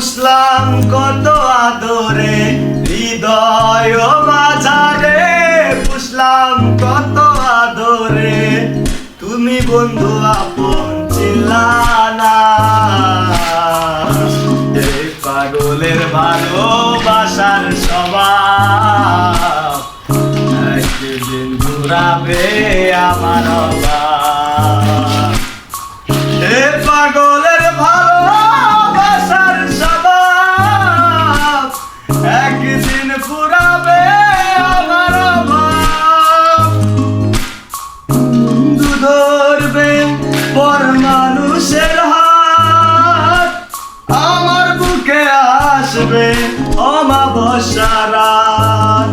বুঝলাম কত আদরে হৃদয় মাঝারে, বুঝলাম কত আদরে তুমি বন্ধু আপন চিল্লানা। এই পাগলের ভালোবাসার স্বভাব একদিন ঘুরাবে আমার অভাব। এ পাগলের ভালোবাসার স্বভাব একদিন ফুরাবে আমার অভাব। বন্ধু ধরবে পর মানুষের হাত, আমার বুকে আসবে অমাবস্যা রাত।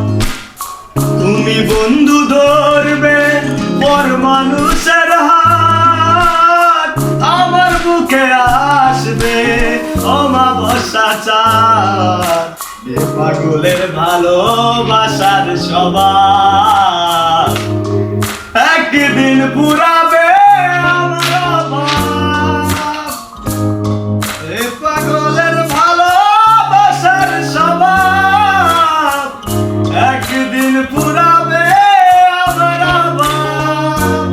তুমি বন্ধু ধরবে পর মানুষের হাত, আমার বুকে আসবে অমাবস্যা চাঁদ। এ পাগলের ভালোবাসার স্বভাব একদিন পুরাবে আমার অভাব। এ পাগলের ভালোবাসার স্বভাব একদিন পুরাবে আমার অভাব।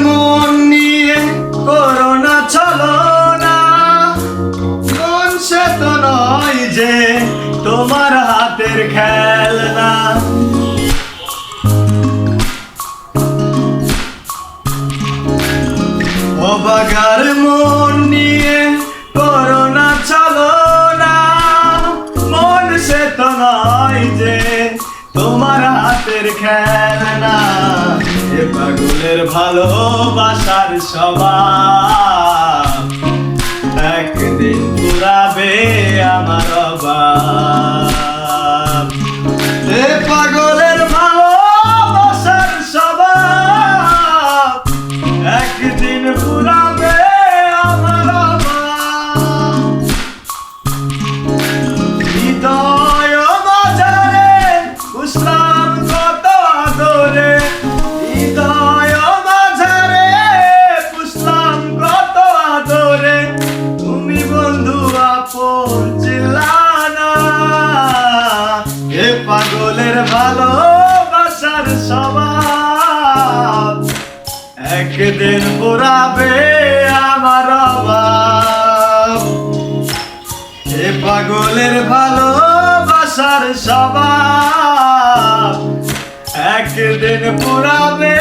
মন নিয়ে করো না ছলনা, মন সে তো নয় যে তোমার হাতের খেলনা। অবাগার মন নিয়ে করো না ছলনা, মন সে তো নয় যে তোমার হাতের খেলনা। এ পাগলের ভালোবাসার স্বভাব একদিন পুরাবে আমার অভাব। এ পাগলের ভালোবাসার স্বভাব একদিন পুরাবে আমার অভাব। হৃদয় মাঝারে বুঝলাম কত আদরে, হৃদয় মাঝারে বুঝলাম কত আদরে তুমি বন্ধু আপন চিল্লানা। এ পাগলের ভালোবাসার স্বভাব একদিন পুরাবে আমার অভাব। এ পাগলের ভালোবাসার স্বভাব একদিন পুরাবে